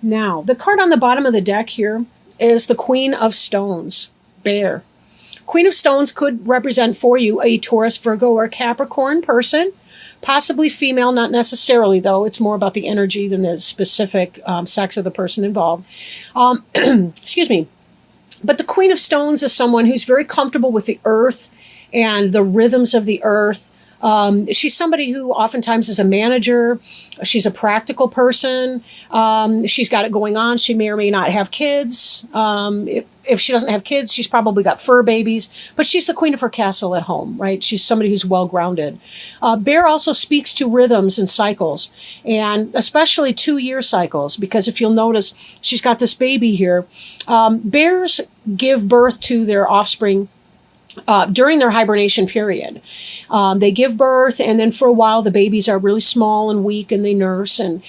Now, the card on the bottom of the deck here is the Queen of Stones, Bear. Queen of Stones could represent for you a Taurus, Virgo, or Capricorn person, possibly female, not necessarily, though. It's more about the energy than the specific sex of the person involved. Excuse me. But the Queen of Stones is someone who's very comfortable with the earth and the rhythms of the earth. She's somebody who oftentimes is a manager. She's a practical person. She's got it going on. She may or may not have kids. If she doesn't have kids, she's probably got fur babies. But she's the queen of her castle at home, right? She's somebody who's well-grounded. Bear also speaks to rhythms and cycles, and especially 2-year cycles, because if you'll notice, she's got this baby here. Bears give birth to their offspring during their hibernation period. They give birth, and then for a while the babies are really small and weak, and they nurse. And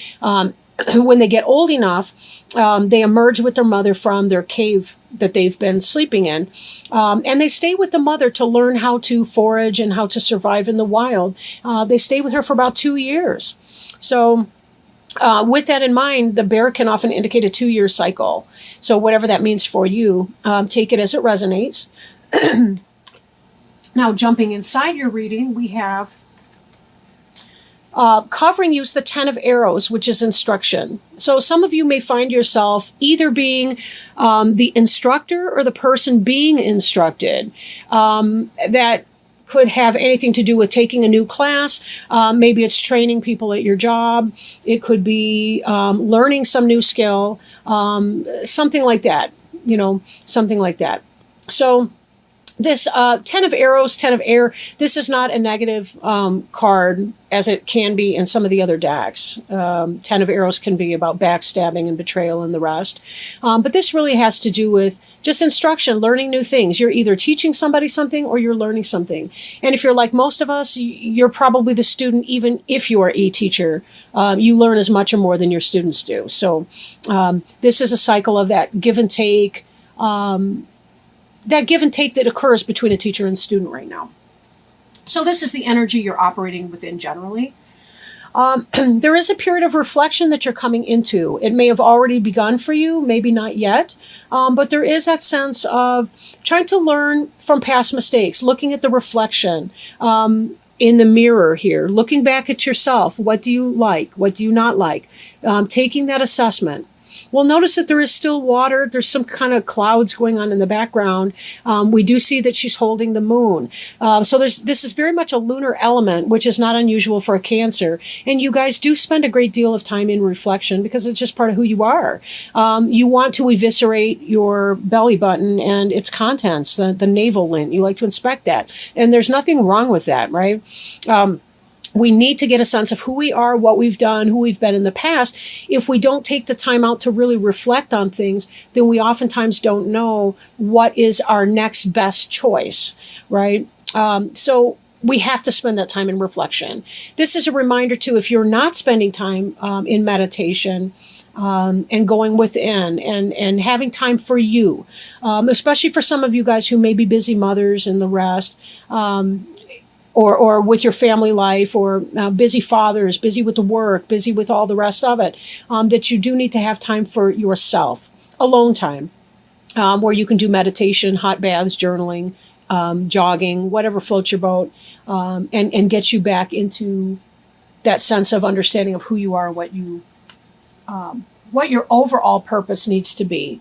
when they get old enough, they emerge with their mother from their cave that they've been sleeping in. And they stay with the mother to learn how to forage and how to survive in the wild. They stay with her for about 2 years. So with that in mind, the bear can often indicate a 2-year cycle. So whatever that means for you, take it as it resonates. Now, jumping inside your reading, we have covering you is the 10 of Arrows, which is instruction. So some of you may find yourself either being the instructor or the person being instructed. That could have anything to do with taking a new class. Maybe it's training people at your job. It could be learning some new skill, something like that, something like that. So this 10 of Arrows, 10 of Air, this is not a negative card as it can be in some of the other decks. 10 of Arrows can be about backstabbing and betrayal and the rest. But this really has to do with just instruction, learning new things. You're either teaching somebody something or you're learning something. And if you're like most of us, you're probably the student, even if you are a teacher. You learn as much or more than your students do. So this is a cycle of that give and take, that occurs between a teacher and student right now. So this is the energy you're operating within generally. There is a period of reflection that you're coming into. It may have already begun for you, maybe not yet, but there is that sense of trying to learn from past mistakes, looking at the reflection in the mirror here, looking back at yourself. What do you like? What do you not like? Taking that assessment. Well, notice that there is still water. There's some kind of clouds going on in the background. We do see that she's holding the moon. So this is very much a lunar element, which is not unusual for a Cancer. And you guys do spend a great deal of time in reflection because it's just part of who you are. You want to eviscerate your belly button and its contents, the navel lint. You like to inspect that. And there's nothing wrong with that, right? We need to get a sense of who we are, what we've done, who we've been in the past. If we don't take the time out to really reflect on things, then we oftentimes don't know what is our next best choice, right? So we have to spend that time in reflection. This is a reminder, too, if you're not spending time in meditation, and going within and having time for you, especially for some of you guys who may be busy mothers and the rest, or with your family life, or busy fathers, busy with the work, busy with all the rest of it, that you do need to have time for yourself, alone time, where you can do meditation, hot baths, journaling, jogging, whatever floats your boat, and get you back into that sense of understanding of who you are, what your overall purpose needs to be.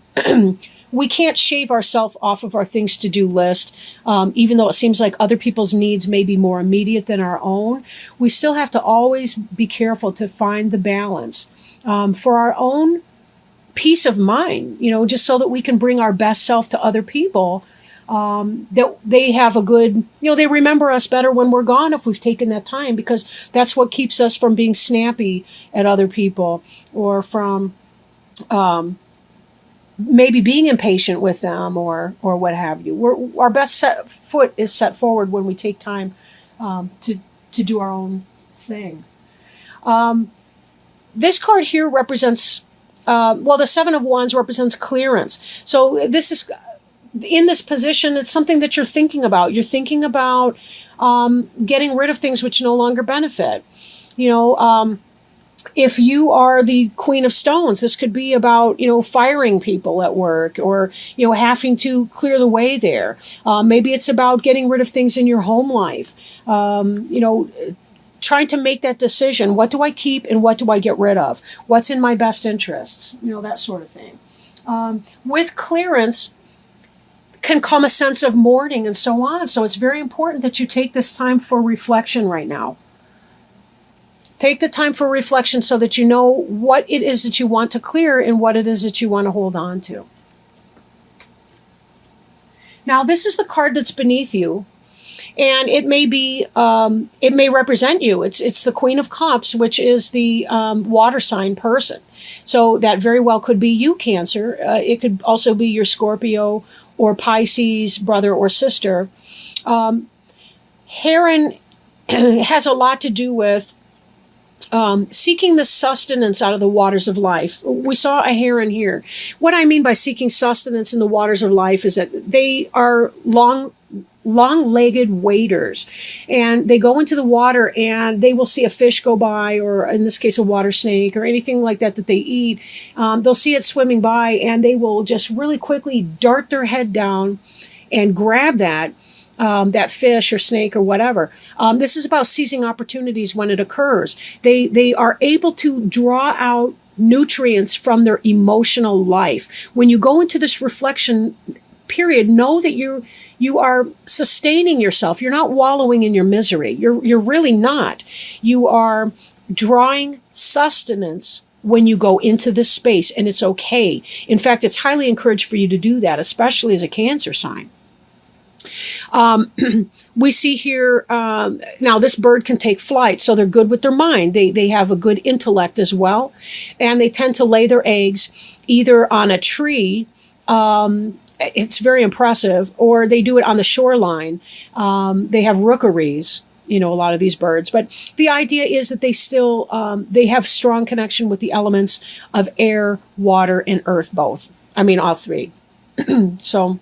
We can't shave ourselves off of our things to do list, even though it seems like other people's needs may be more immediate than our own. We still have to always be careful to find the balance for our own peace of mind, just so that we can bring our best self to other people, that they have a good, they remember us better when we're gone if we've taken that time, because that's what keeps us from being snappy at other people or from maybe being impatient with them or what have you. Our best foot is set forward when we take time to do our own thing. This card here represents, the Seven of Wands represents clearance. So this is, in this position, it's something that you're thinking about. You're thinking about getting rid of things which no longer benefit. If you are the Queen of Stones, this could be about, firing people at work, or, having to clear the way there. Maybe it's about getting rid of things in your home life. Trying to make that decision. What do I keep and what do I get rid of? What's in my best interests? That sort of thing. With clearance can come a sense of mourning and so on. So it's very important that you take this time for reflection right now. Take the time for reflection so that you know what it is that you want to clear and what it is that you want to hold on to. Now, this is the card that's beneath you, and it may represent you. It's the Queen of Cups, which is the water sign person. So that very well could be you, Cancer. It could also be your Scorpio or Pisces brother or sister. Heron has a lot to do with seeking the sustenance out of the waters of life. We saw a heron here. What I mean by seeking sustenance in the waters of life is that they are long-legged waders, and they go into the water and they will see a fish go by, or in this case a water snake or anything like that they eat. They'll see it swimming by and they will just really quickly dart their head down and grab that fish or snake or whatever. This is about seizing opportunities when it occurs. They are able to draw out nutrients from their emotional life. When you go into this reflection period, know that you are sustaining yourself. You're not wallowing in your misery. You're really not. You are drawing sustenance when you go into this space, and it's okay. In fact, it's highly encouraged for you to do that, especially as a Cancer sign. We see here, now this bird can take flight, so they're good with their mind. They have a good intellect as well, and they tend to lay their eggs either on a tree, it's very impressive, or they do it on the shoreline. They have rookeries, a lot of these birds, but the idea is that they still, they have strong connection with the elements of air, water, and earth, both. I mean, all three. So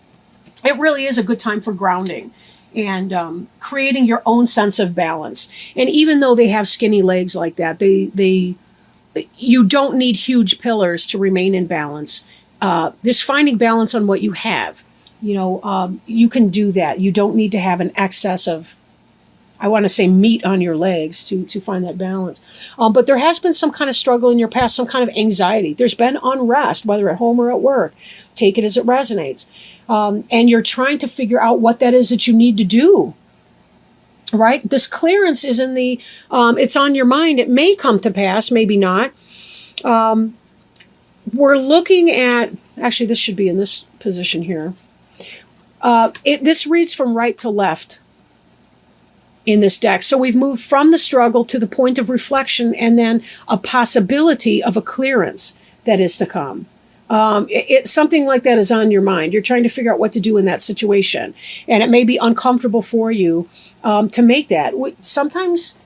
it really is a good time for grounding and creating your own sense of balance. And even though they have skinny legs like that, you don't need huge pillars to remain in balance. Just finding balance on what you have. You can do that. You don't need to have an excess of, I want to say, meat on your legs to find that balance. But there has been some kind of struggle in your past, some kind of anxiety. There's been unrest, whether at home or at work. Take it as it resonates. And you're trying to figure out what that is that you need to do. Right? This clearance is in the, it's on your mind. It may come to pass, maybe not. We're looking at, actually this should be in this position here. This reads from right to left in this deck. So we've moved from the struggle to the point of reflection and then a possibility of a clearance that is to come. Something like that is on your mind. You're trying to figure out what to do in that situation. And it may be uncomfortable for you to make that. Sometimes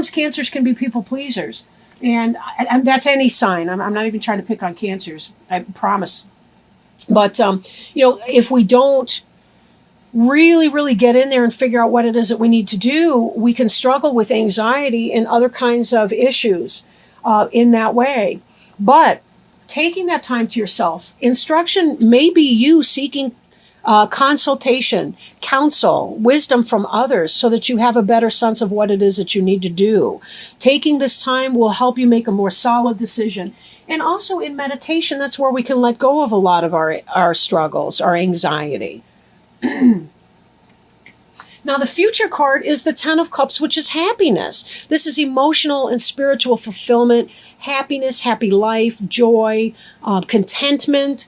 Cancers can be people pleasers. And that's any sign. I'm not even trying to pick on Cancers, I promise. But, if we don't really get in there and figure out what it is that we need to do, we can struggle with anxiety and other kinds of issues in that way. But taking that time to yourself, instruction may be you seeking consultation, counsel, wisdom from others so that you have a better sense of what it is that you need to do. Taking this time will help you make a more solid decision. And also in meditation, that's where we can let go of a lot of our struggles, our anxiety. Now, the future card is the Ten of Cups, which is happiness. This is emotional and spiritual fulfillment, happiness, happy life, joy, contentment,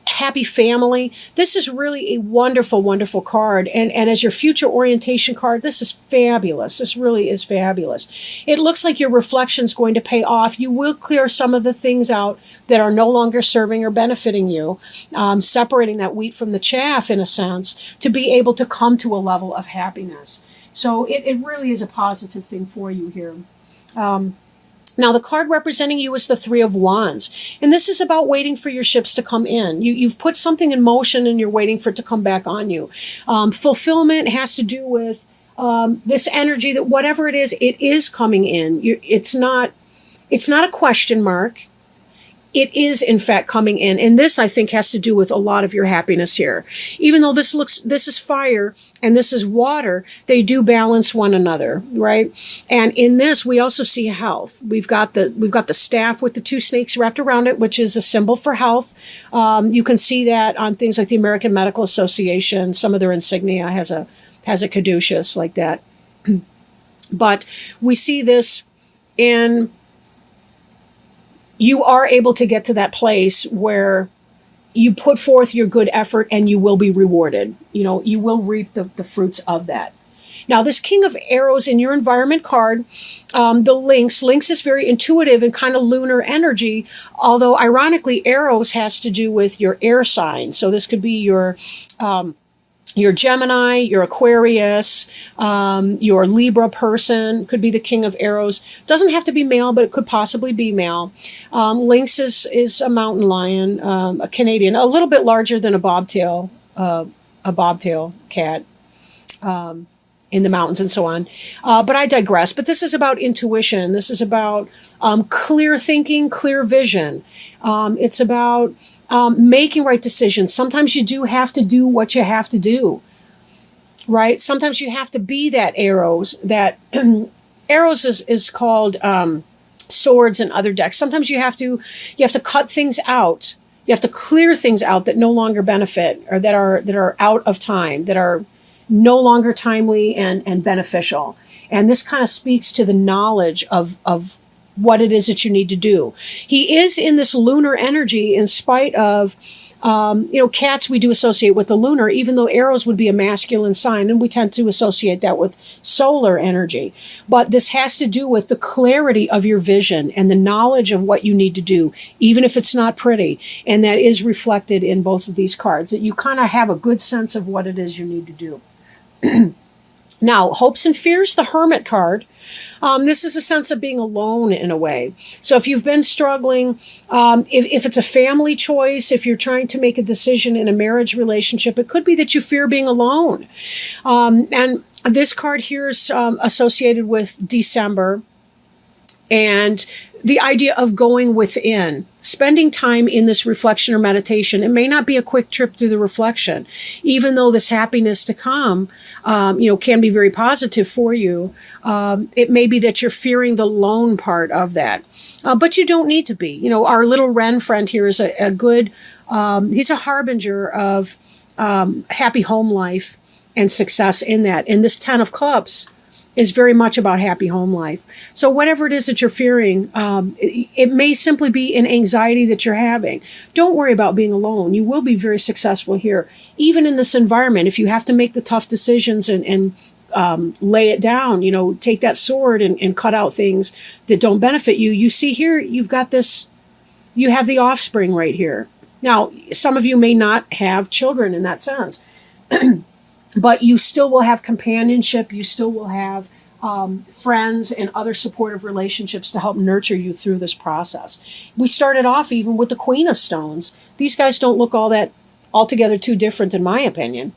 happy family. This is really a wonderful, wonderful card. And as your future orientation card, this is fabulous. This really is fabulous. It looks like your reflection is going to pay off. You will clear some of the things out that are no longer serving or benefiting you, separating that wheat from the chaff, in a sense, to be able to come to a level of happiness. So it really is a positive thing for you here. Now, the card representing you is the Three of Wands. And this is about waiting for your ships to come in. You've put something in motion and you're waiting for it to come back on you. Fulfillment has to do with this energy that whatever it is coming in. It's not It's not a question mark. It is, in fact, coming in. And this, I think, has to do with a lot of your happiness here. Even though this is fire and this is water, they do balance one another, right? And in this, we also see health. We've got the staff with the two snakes wrapped around it, which is a symbol for health. You can see that on things like the American Medical Association. Some of their insignia has a caduceus like that. But we see this in... You are able to get to that place where you put forth your good effort and you will be rewarded. You will reap the fruits of that. Now, this King of Arrows in your environment card, the Lynx is very intuitive and kind of lunar energy, although ironically, arrows has to do with your air sign. So this could be your Gemini, your Aquarius, your Libra person, could be the King of Arrows. Doesn't have to be male, but it could possibly be male. Lynx is a mountain lion, a Canadian, a little bit larger than a bobtail cat in the mountains and so on. But I digress. But this is about intuition. This is about clear thinking, clear vision. It's about... making right decisions. Sometimes you do have to do what you have to do, right? Sometimes you have to be that arrows. That arrows is called swords in other decks. Sometimes you have to cut things out. You have to clear things out that no longer benefit or that are out of time, that are no longer timely and beneficial. And this kind of speaks to the knowledge of what it is that you need to do. He is in this lunar energy in spite of, cats we do associate with the lunar, even though arrows would be a masculine sign, and we tend to associate that with solar energy. But this has to do with the clarity of your vision and the knowledge of what you need to do, even if it's not pretty. And that is reflected in both of these cards, that you kind of have a good sense of what it is you need to do. Now, hopes and fears, the Hermit card. This is a sense of being alone in a way. So if you've been struggling, if it's a family choice, if you're trying to make a decision in a marriage relationship, it could be that you fear being alone. And this card here is associated with December and the idea of going within, spending time in this reflection or meditation. It may not be a quick trip through the reflection, even though this happiness to come, can be very positive for you. It may be that you're fearing the lone part of that, but you don't need to be. Our little Wren friend here is a good, he's a harbinger of happy home life and success in that. And this 10 of Cups is very much about happy home life. So whatever it is that you're fearing, it may simply be an anxiety that you're having. Don't worry about being alone. You will be very successful here. Even in this environment, if you have to make the tough decisions and lay it down, take that sword and cut out things that don't benefit you. You see here, you've got this, you have the offspring right here. Now, some of you may not have children in that sense. But you still will have companionship. You still will have friends and other supportive relationships to help nurture you through this process. We started off even with the Queen of Stones. These guys don't look altogether too different, in my opinion.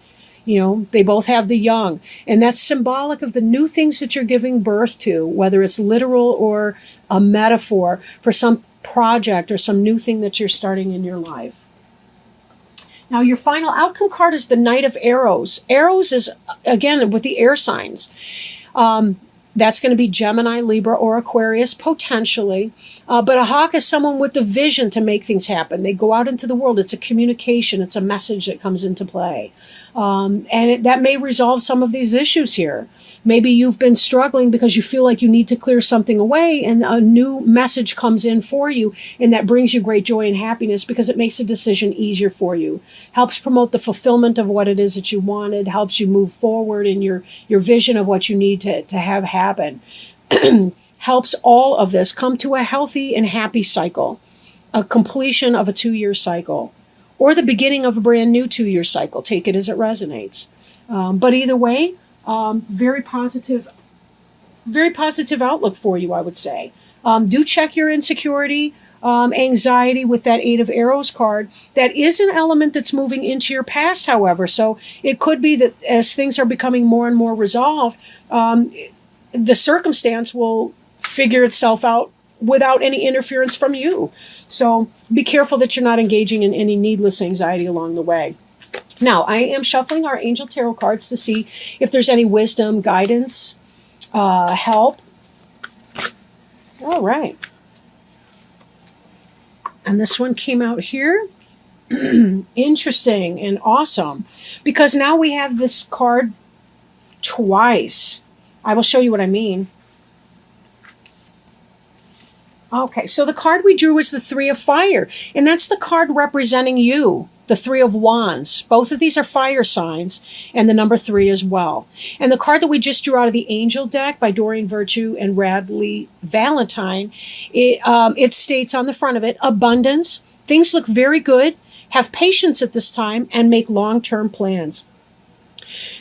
They both have the young. And that's symbolic of the new things that you're giving birth to, whether it's literal or a metaphor for some project or some new thing that you're starting in your life. Now, your final outcome card is the Knight of Arrows. Arrows is, again, with the air signs. That's going to be Gemini, Libra, or Aquarius, potentially. But a hawk is someone with the vision to make things happen. They go out into the world. It's a communication. It's a message that comes into play. That may resolve some of these issues here. Maybe you've been struggling because you feel like you need to clear something away, and a new message comes in for you, and that brings you great joy and happiness because it makes a decision easier for you. Helps promote the fulfillment of what it is that you wanted, helps you move forward in your vision of what you need to have happen. Helps all of this come to a healthy and happy cycle, a completion of a 2-year cycle, or the beginning of a brand new 2-year cycle. Take it as it resonates. But either way, very positive outlook for you, I would say. Do check your insecurity, anxiety with that 8 of Arrows card. That is an element that's moving into your past, however. So it could be that as things are becoming more and more resolved, the circumstance will figure itself out without any interference from you. So be careful that you're not engaging in any needless anxiety along the way. Now, I am shuffling our Angel Tarot cards to see if there's any wisdom, guidance, help. All right. And this one came out here. Interesting and awesome. Because now we have this card twice. I will show you what I mean. Okay, so the card we drew was the Three of Fire. And that's the card representing you. The Three of Wands. Both of these are fire signs, and the number 3 as well. And the card that we just drew out of the Angel deck by Doreen Virtue and Radley Valentine, it states on the front of it, abundance. Things look very good. Have patience at this time and make long-term plans.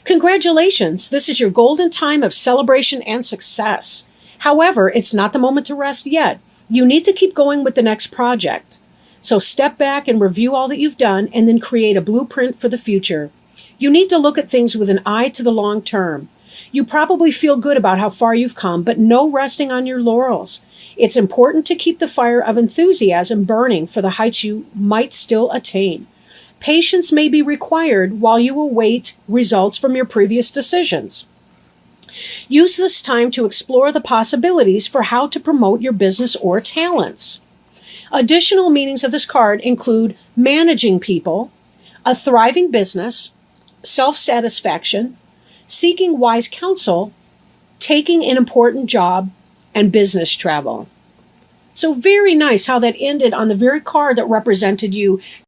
Congratulations. This is your golden time of celebration and success. However, it's not the moment to rest yet. You need to keep going with the next project. So step back and review all that you've done and then create a blueprint for the future. You need to look at things with an eye to the long term. You probably feel good about how far you've come, but no resting on your laurels. It's important to keep the fire of enthusiasm burning for the heights you might still attain. Patience may be required while you await results from your previous decisions. Use this time to explore the possibilities for how to promote your business or talents. Additional meanings of this card include managing people, a thriving business, self-satisfaction, seeking wise counsel, taking an important job, and business travel. So very nice how that ended on the very card that represented you